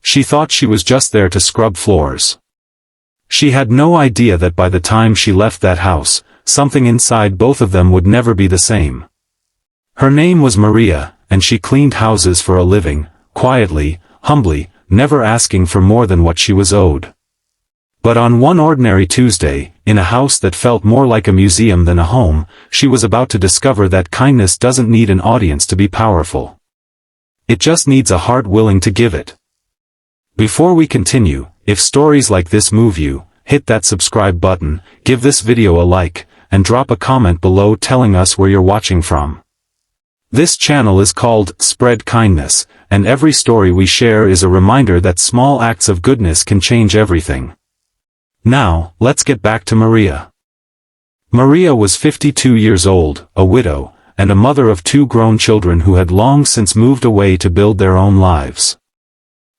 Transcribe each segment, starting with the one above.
She thought she was just there to scrub floors. She had no idea that by the time she left that house, something inside both of them would never be the same. Her name was Maria, and she cleaned houses for a living, quietly, humbly, never asking for more than what she was owed. But on one ordinary Tuesday, in a house that felt more like a museum than a home, she was about to discover that kindness doesn't need an audience to be powerful. It just needs a heart willing to give it. Before we continue, if stories like this move you, hit that subscribe button, give this video a like, and drop a comment below telling us where you're watching from. This channel is called Spread Kindness, and every story we share is a reminder that small acts of goodness can change everything. Now, let's get back to Maria. Maria was 52 years old, a widow, and a mother of 2 grown children who had long since moved away to build their own lives.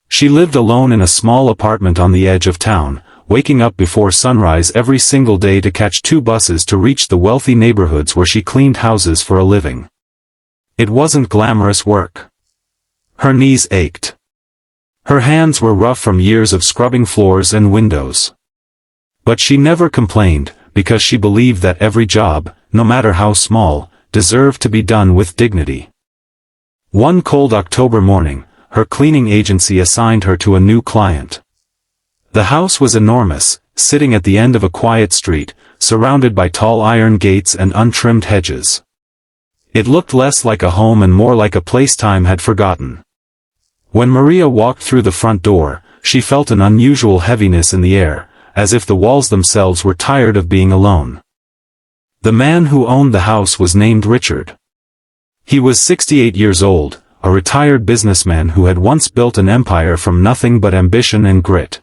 She lived alone in a small apartment on the edge of town, waking up before sunrise every single day to catch 2 buses to reach the wealthy neighborhoods where she cleaned houses for a living. It wasn't glamorous work. Her knees ached. Her hands were rough from years of scrubbing floors and windows. But she never complained, because she believed that every job, no matter how small, deserved to be done with dignity. One cold October morning, her cleaning agency assigned her to a new client. The house was enormous, sitting at the end of a quiet street, surrounded by tall iron gates and untrimmed hedges. It looked less like a home and more like a place time had forgotten. When Maria walked through the front door, she felt an unusual heaviness in the air, as if the walls themselves were tired of being alone. The man who owned the house was named Richard. He was 68 years old, a retired businessman who had once built an empire from nothing but ambition and grit.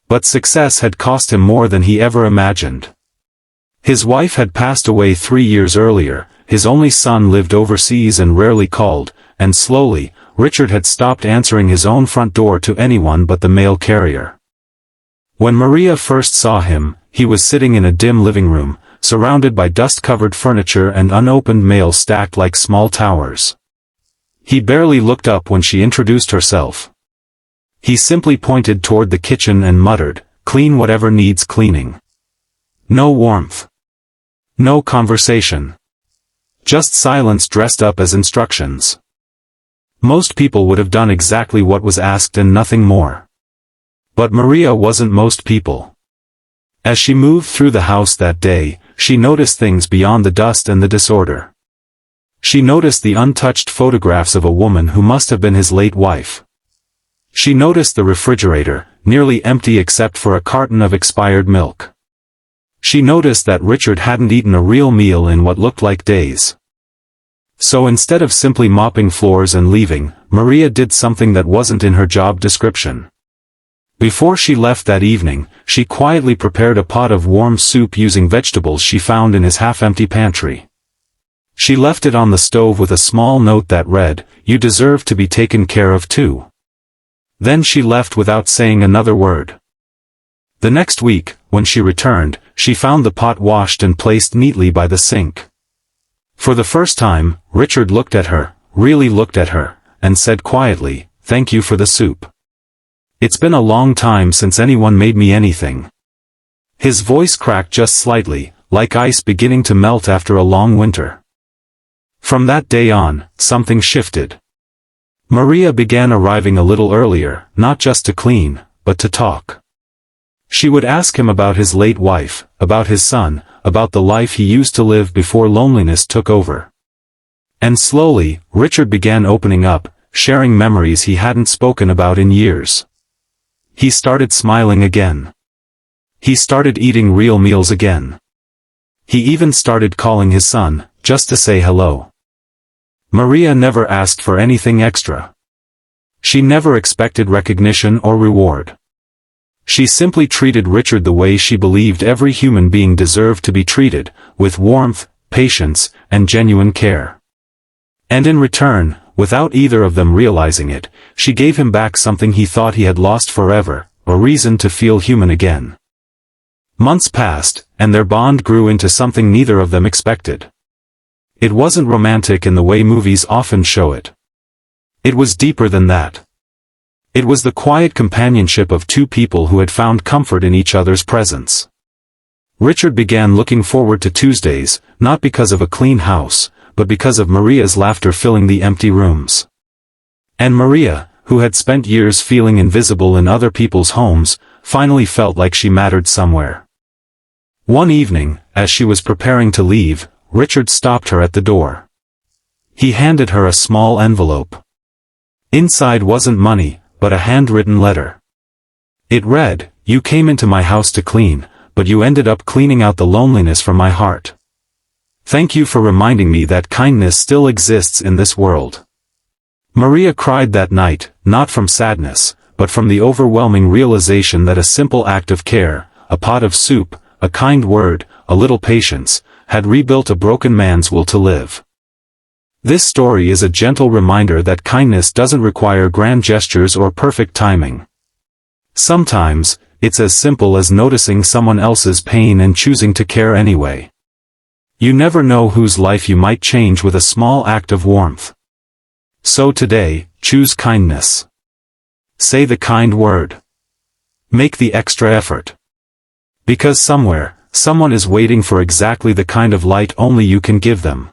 But success had cost him more than he ever imagined. His wife had passed away 3 years earlier, his only son lived overseas and rarely called, and slowly, Richard had stopped answering his own front door to anyone but the mail carrier. When Maria first saw him, he was sitting in a dim living room, surrounded by dust-covered furniture and unopened mail stacked like small towers. He barely looked up when she introduced herself. He simply pointed toward the kitchen and muttered, "Clean whatever needs cleaning." No warmth. No conversation. Just silence dressed up as instructions. Most people would have done exactly what was asked and nothing more. But Maria wasn't most people. As she moved through the house that day, she noticed things beyond the dust and the disorder. She noticed the untouched photographs of a woman who must have been his late wife. She noticed the refrigerator, nearly empty except for a carton of expired milk. She noticed that Richard hadn't eaten a real meal in what looked like days. So instead of simply mopping floors and leaving, Maria did something that wasn't in her job description. Before she left that evening, she quietly prepared a pot of warm soup using vegetables she found in his half-empty pantry. She left it on the stove with a small note that read, "You deserve to be taken care of too." Then she left without saying another word. The next week, when she returned, she found the pot washed and placed neatly by the sink. For the first time, Richard looked at her, really looked at her, and said quietly, "Thank you for the soup. It's been a long time since anyone made me anything." His voice cracked just slightly, like ice beginning to melt after a long winter. From that day on, something shifted. Maria began arriving a little earlier, not just to clean, but to talk. She would ask him about his late wife, about his son, about the life he used to live before loneliness took over. And slowly, Richard began opening up, sharing memories he hadn't spoken about in years. He started smiling again. He started eating real meals again. He even started calling his son, just to say hello. Maria never asked for anything extra. She never expected recognition or reward. She simply treated Richard the way she believed every human being deserved to be treated, with warmth, patience, and genuine care. And in return, without either of them realizing it, she gave him back something he thought he had lost forever, a reason to feel human again. Months passed, and their bond grew into something neither of them expected. It wasn't romantic in the way movies often show it. It was deeper than that. It was the quiet companionship of two people who had found comfort in each other's presence. Richard began looking forward to Tuesdays, not because of a clean house, but because of Maria's laughter filling the empty rooms. And Maria, who had spent years feeling invisible in other people's homes, finally felt like she mattered somewhere. One evening, as she was preparing to leave, Richard stopped her at the door. He handed her a small envelope. Inside wasn't money, but a handwritten letter. It read, "You came into my house to clean, but you ended up cleaning out the loneliness from my heart. Thank you for reminding me that kindness still exists in this world." Maria cried that night, not from sadness, but from the overwhelming realization that a simple act of care, a pot of soup, a kind word, a little patience, had rebuilt a broken man's will to live. This story is a gentle reminder that kindness doesn't require grand gestures or perfect timing. Sometimes, it's as simple as noticing someone else's pain and choosing to care anyway. You never know whose life you might change with a small act of warmth. So today, choose kindness. Say the kind word. Make the extra effort. Because somewhere, someone is waiting for exactly the kind of light only you can give them.